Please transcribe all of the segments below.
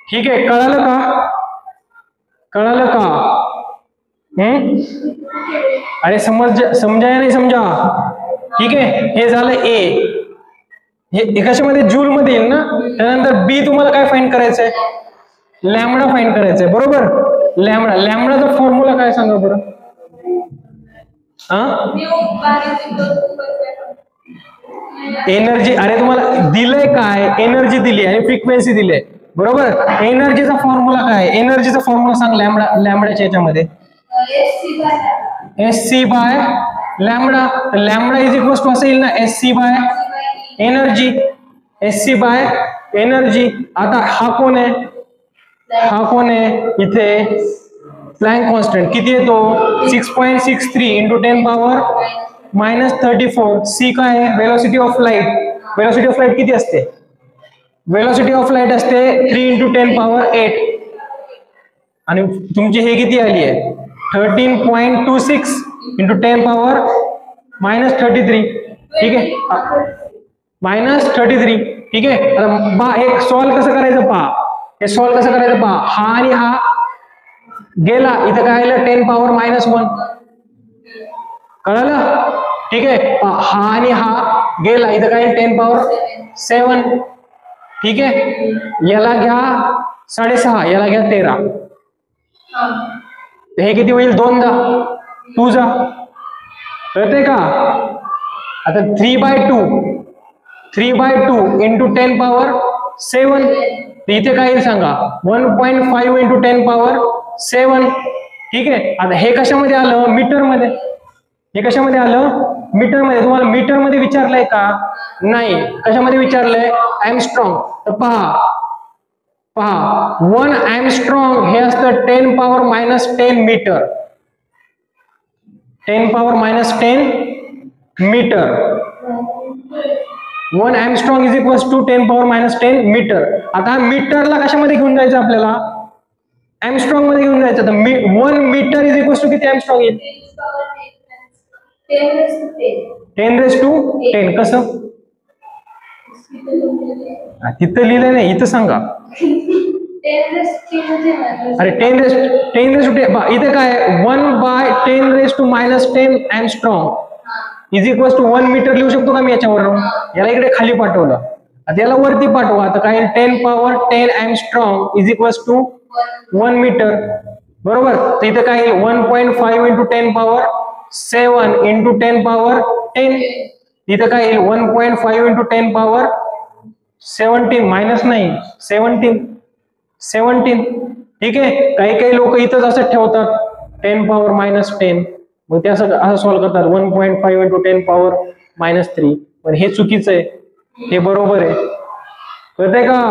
ठीक आहे, कळालं का? कळालं का? अरे समजाय नाही समजा. ठीक आहे, हे झालं ए. हे कशामध्ये? जूल मध्ये येईल ना. त्यानंतर बी तुम्हाला काय फाइंड करायचंय? लॅमडा फाइंड करायचंय, बरोबर. लॅमडाचा फॉर्म्युला काय सांगा बरं? एनर्जी. अरे तुम्हाला दिलंय काय? एनर्जी दिली आणि फ्रिक्वेन्सी दिली, बरोबर. एनर्जीचा फॉर्म्युला काय? एनर्जीचा फॉर्म्युला सांग लॅमडाच्या याच्यामध्ये. S C by lambda. Lambda is equal to असं येईल ना, S C by energy. S C by energy. आता हा कोण आहे? हा कोण आहे इथे? Planck constant. किती येतो? 6.63 इंटू 10 पॉवर -34. सी काय आहे? Velocity of light. Velocity of light किती असते? वेलोसिटी ऑफ लाईट असते 3 इंटू 10 पॉवर 8. आणि तुमची हे किती आली आहे? 13.26 इंटू 10 पॉवर -33. ठीक आहे, -33. ठीक आहे. आता हे सॉल्व कसं करायचं पहा. हे सॉल्व कसं करायचं पहा. हा आणि हा गेला, इथं काय आलं? 10 पॉवर -1. कळालं? ठीक आहे. हा आणि हा गेला, इथं काय? 10 पॉवर 7. ठीक आहे. याला घ्या 6.5, याला घ्या 13. हे किती होईल? 2 जा 2 जा. कळतंय का? आता 3/2 इंटू 10 पॉवर 7. इथे काय येईल सांगा? 1.5 इंटू 10 पॉवर 7. ठीक आहे. आता हे कशामध्ये आलं? मीटर मध्ये. हे कशामध्ये आलं? मीटर मध्ये. तुम्हाला मीटर मध्ये विचारलंय का? नाही. कशामध्ये विचारलंय? एमस्ट्रॉंग. तर पहा 1 एमस्ट्रॉंग हे असतं 10 power -10 metre. 10 power -10 metre. 1 angstrom is equal to 10 power -10 metre. आता मीटरला कशामध्ये घेऊन जायचं आपल्याला? एमस्ट्रॉंग मध्ये घेऊन जायचं. तर 1 मीटर इज इक्वल टू किती एमस्ट्रॉंग येईल? 10⁻10. कसं? तिथं लिहिलंय नाही, इथं सांगा. अरे 10⁻10 इथे काय? 1/10⁻10 एमस्ट्रॉंग इज इक्वल टू 1 मीटर लिहू शकतो का मी याच्यावर? याला इकडे खाली पाठवलं, आता याला वरती पाठवा. आता काय? 10 power 10 angstrom is equal to 1 metre, बरोबर. तर इथे काय येईल? 1.5 इंटू 10 पॉवर 7 इंटू 10 पॉवर 10. इथं काय येईल? 1.5 इंटू 10 पॉवर 17 मायनस नाही 17. ठीक आहे. काही लोक इथंच असं ठेवतात 10 पॉवर -10. मग ते असं सॉल्व्ह करतात 1.5 इंटू 10 पॉवर -3. पण हे चुकीचं आहे, हे बरोबर आहे. कळतंय का?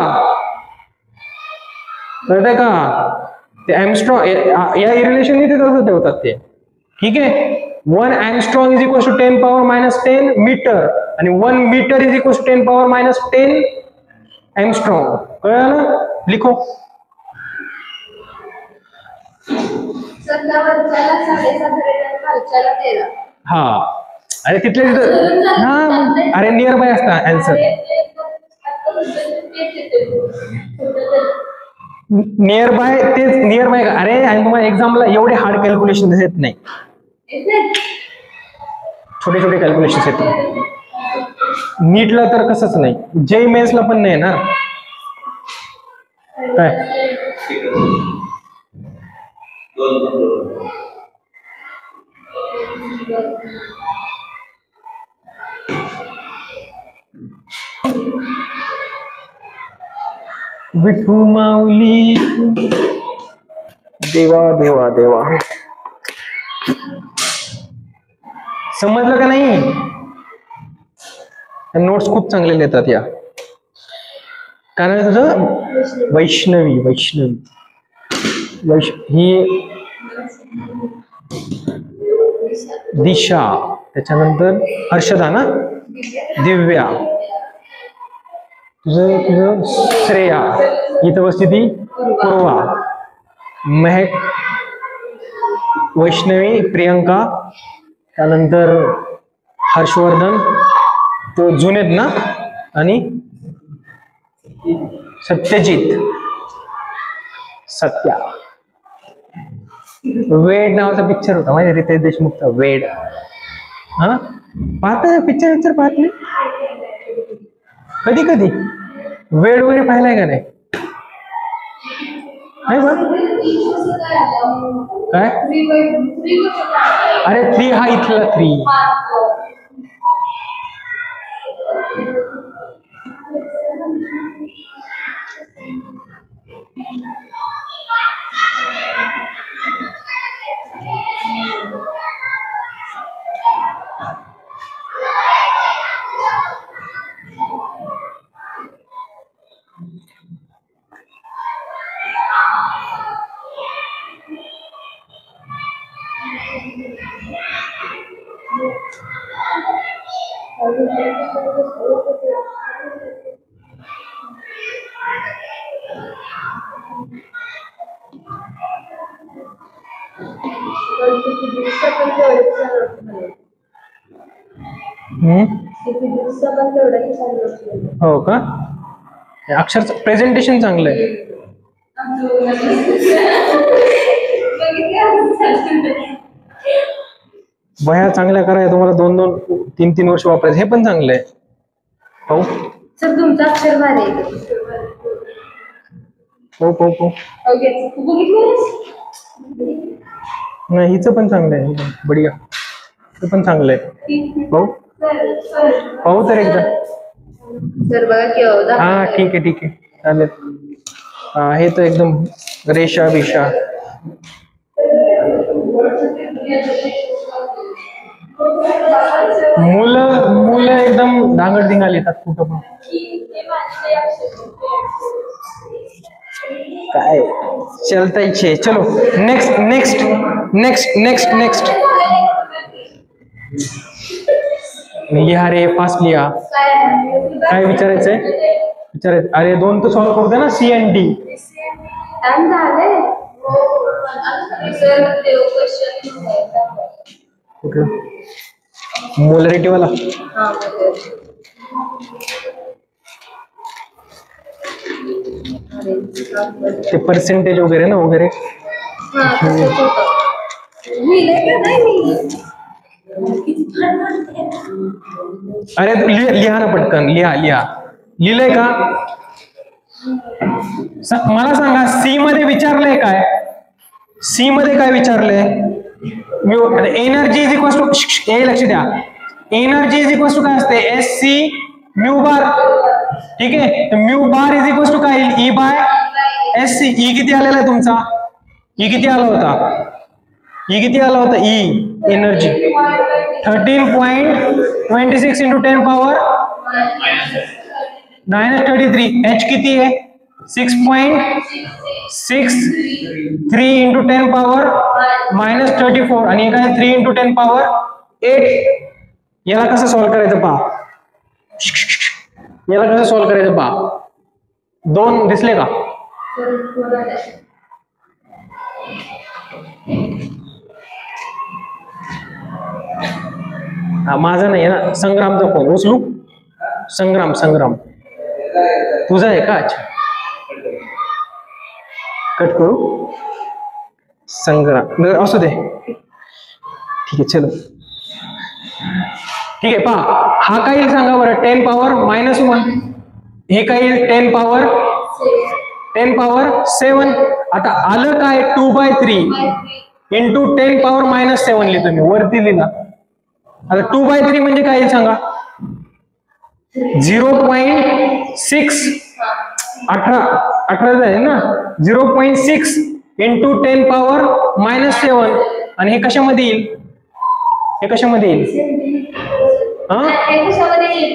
ते एमस्ट्रॉंग या रिलेशन इथे तसं ठेवतात ते. ठीक आहे. 1 angstrom is equal to 10 power -10 metre आणि 1 metre is equal to 10 power -10 angstrom. कळलं? लिखो. हा, अरे तिथले हा, अरे नियर बाय असता आन्सर. नियर बाय, तेच नियर बाय. अरे आणि तुम्हाला एक्झामला एवढे हार्ड कॅल्क्युलेशन येत नाही, छोटे छोटे कॅल्क्युलेशन येतात. नीटला तर कसंच नाही, जेई मेन्सला पण नाही ना. काय विठू माऊली, देवा देवा देवा. समजलं का नाही? नोट्स खूप चांगले लिहितात या. कारण तुझं वैष्णवी ही दिशा, त्याच्यानंतर हर्षदा ना, दिव्या, तुझं श्रेया, इथं उपस्थिती पूर्वा, महक, वैष्णवी, प्रियंका, त्यानंतर हर्षवर्धन तो जुनेद ना, आणि सत्यजित. सत्या. वेड नावाचा पिक्चर होता माहिती, रितेश देशमुखचा वेड. हा पाहता पिक्चर पाहत नाही कधी कधी? वेड वगैरे पाहिलाय का नाही? बा काय? अरे 3 हा इथला 3. हो का? अक्षर प्रेझेंटेशन चांगलं आहे. वह्या चांगल्या कराय तुम्हाला 2-2, 3-3 वर्ष वापरायचं, हे पण चांगलं आहे. हो सर तुमचं अक्षर भारी आहे. हो नाही, हिचं पण चांगलं आहे. बढिया, हे पण चांगलं आहे. हो पाहू तर एकदा. सर बघा की. हा ठीक आहे चालेल. हा हे तर एकदम रेषा बिषा. मुलं एकदम डांगड धिंगाल येतात कुठं पण. काय चलता छे. चलो नेक्स्ट. लिहा रे, फास्ट लिहा. काय विचारायचंय? अरे 2 तर सॉल्व करू दे ना. C and D. मोलॅरिटी वाला. ते पर्सेंटेज वगैरे ना वगैरे. अरे लिहा ना पटकन. लिहा लिहिलंय का? मला सांगा, सी मध्ये विचारलंय काय? सी मध्ये काय विचारलंय? एनर्जी इज इक्वल टू, हे लक्ष द्या, एनर्जी इज इक्वल टू काय असते? SC mu bar. ठीक आहे, तर mu bar is equal to काय? E by SC. ई किती आलेला आहे तुमचा? ई किती आला होता? E energy 13.26 into 10 power -33. H किती आहे? 6.63 into 10 power -34. आणि काय 3 into 10 power 8. याला कसं सॉल्व्ह करायचं पहा. 2 दिसले का? माझा नाही ना, संग्रामचा फोन उचलू. संग्राम तुझा आहे का? अच्छा कट करू. संग्राम असू दे. ठीक आहे चलो. ठीक आहे पहा, हा काय येईल सांगा बरं? 10 power -1. हे काय येईल? 10 power 7. आता आलं काय? 2/3 into 10 power -7 लिहितो मी, वरती लिहिला. आता 2/3 म्हणजे काय येईल सांगा? 0.6. 18 आहे ना. 0.6 into 10 power -7. आणि हे कशामध्ये येईल?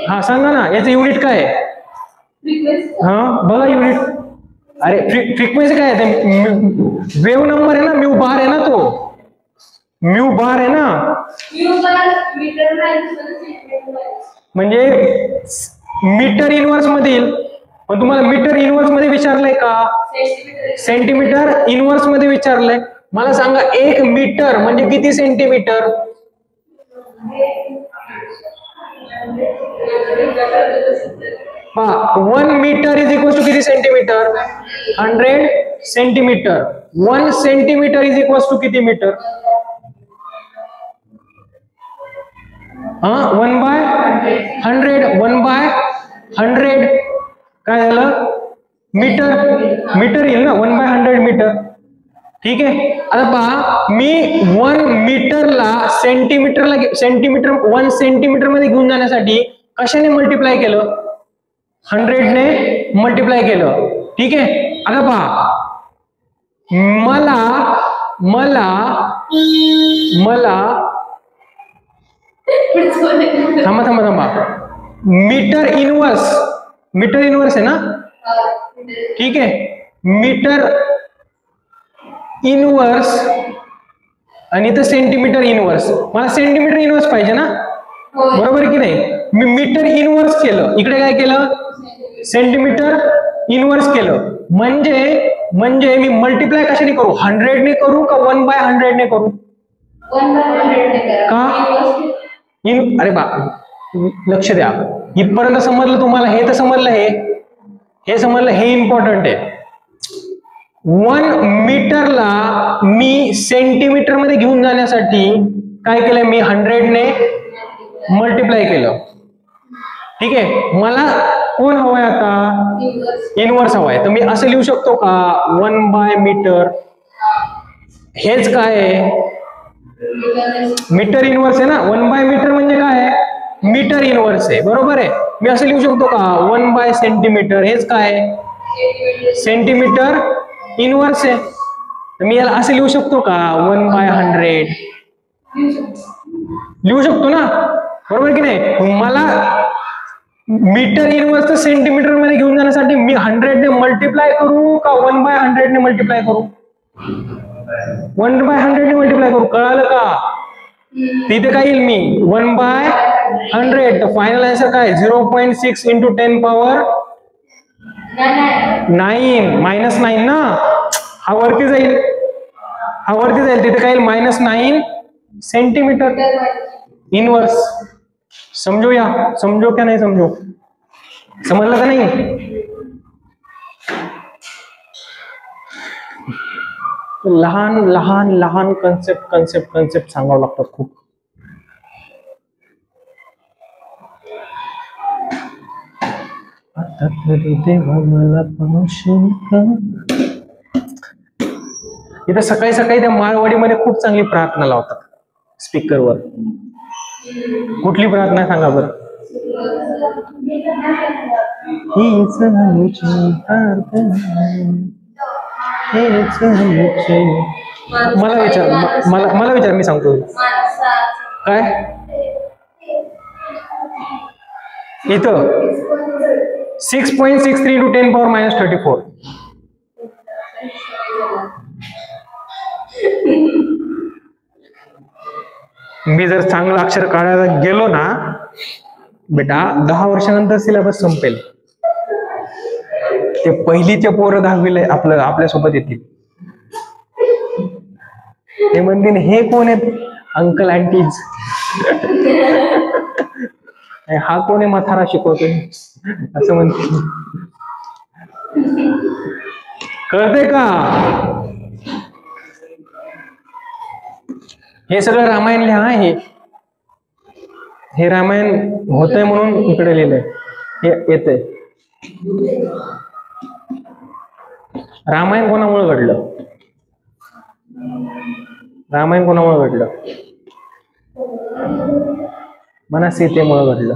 हा सांगा ना, याचं युनिट काय आहे? हा बघा युनिट. अरे फ्रिक्वेन्सी काय आहे? वेव्ह नंबर आहे ना, म्यू बार आहे ना, तो म्यू बार आहे ना. म्हणजे मीटर इनवर्स मध्ये येईल. पण तुम्हाला मीटर इनवर्स मध्ये विचारलंय का? सेंटीमीटर इनवर्स मध्ये विचारलंय. मला सांगा 1 मीटर म्हणजे किती सेंटीमीटर? पहा 1 मीटर इज इक्वल टू किती centimetre? 100 centimetre. 1 centimetre is equal to किती मीटर? 1/100. 1/100 काय झालं? मीटर. मीटर येईल ना, 1/100 मीटर. ठीक आहे. आता पहा, मी 1 मीटरला सेंटीमीटर 1 सेंटीमीटर मध्ये घेऊन जाण्यासाठी कशाने मल्टिप्लाय केलं? 100 ने मल्टिप्लाय केलं. ठीक आहे. आता पहा, मला मला मला थांबा थांबा थांबा मीटर इनवर्स आहे ना? ठीक आहे. मीटर इनवर्स आणि इथं सेंटीमीटर इनवर्स. मला सेंटीमीटर इनवर्स पाहिजे ना, बरोबर की नाही? मी मीटर इनवर्स केलं, इकडे काय केलं? सेंटीमीटर इनवर्स केलं. म्हणजे मी मल्टिप्लाय कशाने करू? 100 ने करू का 1/100 ने करू? 1/100 का? अरे बा, लक्ष द्या, इथपर्यंत समजलं तुम्हाला? हे तर समजलं, हे समजलं, हे इम्पॉर्टंट आहे. 1 मीटरला मी सेंटीमीटर मध्ये घेऊन जाण्यासाठी काय केलं? मी 100 ने मल्टिप्लाय केलं. ठीक आहे. मला कोण हवाय आता? इनवर्स हवाय. तर मी असं लिहू शकतो का? 1/मीटर. हेच काय आहे? मीटर इनवर्स आहे ना. 1/मीटर म्हणजे काय आहे? मीटर इनवर्स आहे, बरोबर आहे. मी असं लिहू शकतो का? 1/सेंटीमीटर. हेच काय आहे? सेंटीमीटर इनवर्स आहे. तर मी याला असं लिहू शकतो का? 1/100 लिहू शकतो ना, बरोबर की नाही? मला मीटर इनवर्स सेंटीमीटर मध्ये घेऊन जाण्यासाठी मी 100 ने मल्टिप्लाय करू का 1/100 ने मल्टिप्लाय करू? 1/100 ने मल्टिप्लाय करू. कळालं का? तिथे काय येईल? मी 1/100. तर फायनल आन्सर काय? 0.6 × 10⁻⁹ -9 ना. हा वरती जाईल, तिथे काय येईल? -9 सेंटीमीटर इनवर्स. समजो क्या नहीं समझो? समजलं का नाही? लहान लहान लहान कन्सेप्ट सांगावं लागतात खूप. आता तरी देवा मला पाहशील का? इथं सकाळी सकाळी त्या माळवाडीमध्ये खूप चांगली प्रार्थना लावतात स्पीकरवर. कुठली प्रार्थना सांगा बरं? मला विचार, मी सांगतो. काय इथं 6.63 × 10⁻34. मी जर चांगलं अक्षर काढायला गेलो ना बेटा, 10 वर्षानंतर सिलेबस संपेल. ते पहिलीचे पोरं 10वीला आपल्यासोबत येतील. ते म्हणतील हे कोण आहेत? Uncle aunties. हा कोण आहे? म्हातारा शिकवतोय असं म्हणतील. कळतंय का? हे सगळं रामायण लिहा. हे रामायण होतंय म्हणून इकडे लिहिलंय. हे येतंय. रामायण कोणामुळे घडलं? रामायण कोणामुळे घडलं? म्हणा, सीतेमुळे घडलं.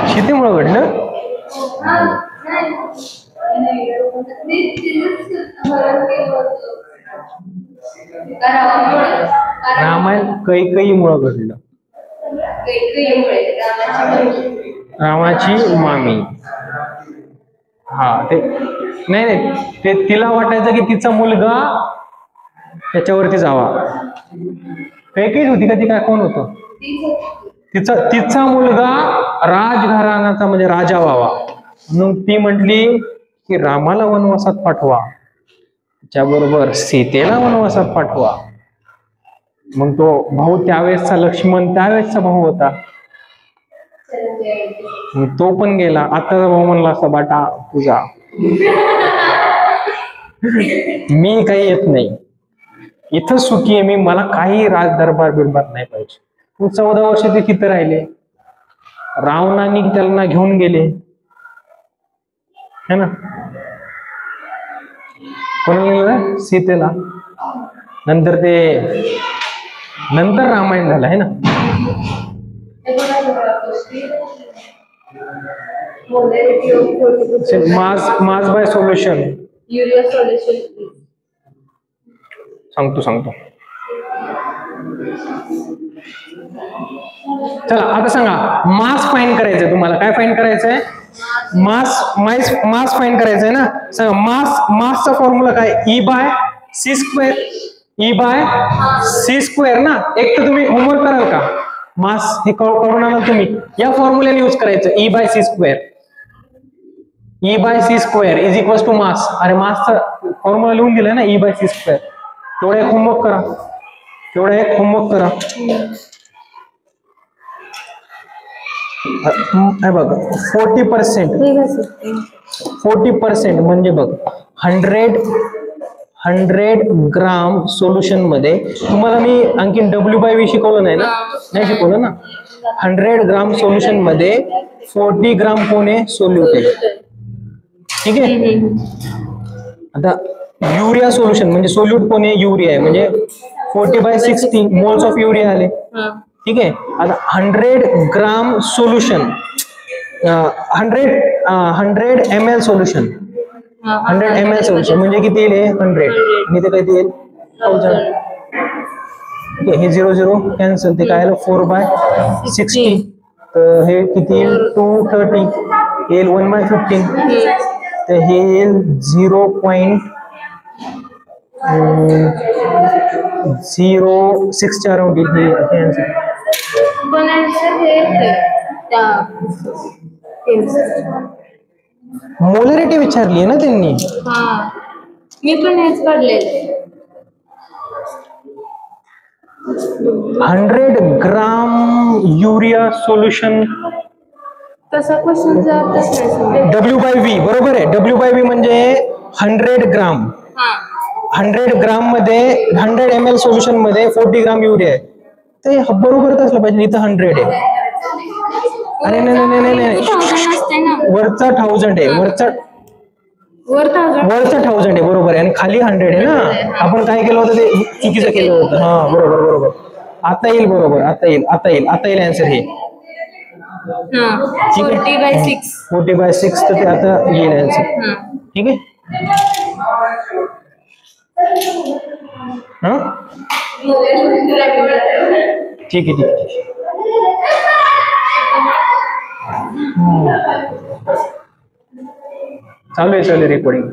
सीतेमुळे घडलं. रामायण कैकेयीमुळे घडलं. रामाची मामी. हा, ते नाही, ते तिला वाटायचं की तिचा मुलगा त्याच्यावरती जावा. कैकेयीच होती का ती? काय कोण होतं? तिचा मुलगा राजघराण्याचा म्हणजे राजा व्हावा म्हणून ती म्हटली की रामाला वनवासात पाठवा, त्याबरोबर सीतेला वनवासात पाठवा. मग तो भाऊ त्यावेळेसचा लक्ष्मण त्यावेळेसचा भाऊ होता, तो पण गेला. आताचा भाऊ म्हणला असता बाटा तुझा. मी काही येत नाही, इथं सुखी आहे मी, मला काही राज दरबार बिरबार नाही पाहिजे. तू 14 वर्ष ते तिथं राहिले, रावणाने त्यांना घेऊन गेले है ना, कोणाला? सीतेला. नंतर रामायण झालं आहे ना. Mass by solution urea solution सांगतो. चला आता सांगा, मास फाइंड करायचंय तुम्हाला. काय फाइंड करायचंय? मास फाइंड करायचंय ना. सांगा मासचा फॉर्म्युला काय? ई बाय सी स्क्वेअर ना. एक तर तुम्ही होमवर्क कराल का? मास हे करून आणाल तुम्ही. या फॉर्म्युल्याने यूज करायचं, E by C square is equal to mass. अरे मासचा फॉर्म्युला लिहून दिलाय ना, ई बाय सी स्क्वेअर. तेवढा एक होमवर्क करा. बघ 40% म्हणजे बघ 100 ग्राम सोल्युशन मध्ये, तुम्हाला मी आणखीन W/V शिकवलं नाही ना? नाही शिकवलं ना. 100 ग्राम सोल्युशन मध्ये 40 ग्राम कोण आहे? सोल्यूट आहे. ठीक आहे. आता युरिया सोल्युशन म्हणजे सोल्यूट कोण आहे? युरिया आहे. म्हणजे 40/60 मोल्स ऑफ युरिया आले. ठीक आहे. आता 100 gram solution 100 ml solution 100 ml solution म्हणजे किती येईल? 100 आणि ते किती येईल? 1000. हे 0 कॅन्सल. ते काय आलं? 4/60. तर हे किती येईल? 230 येईल. 1/15 तर हे येईल 0.06 च्या अराउंड येईल. हे आन्सर. पण आन्सर हे त्या मोलॅरिटी विचारली आहे ना त्यांनी. हा, मी पण हेच काढलेलं. 100 ग्राम युरिया सोल्युशन. तसा क्वेश्चन जातच नाही. W/V बरोबर आहे. W/V म्हणजे 100 ग्राम. 100 ग्राम मध्ये 100 ml सोल्युशन मध्ये 40 ग्राम युरिया आहे. ते बरोबरच असलं पाहिजे. इथं 100 आहे. अरे नाही, वरचा 1000 आहे. वरचा 1000 आहे. बरोबर आहे. आणि खाली 100 आहे ना. आपण काय केलं होतं? ते चुकीचं केलं होतं. हा बरोबर. आता येईल. बरोबर. आता येईल आन्सर हे. 40/6 तर ते आता येईल आन्सर. ठीक आहे. हा ठीक आहे. चालू आहे रेकॉर्डिंग.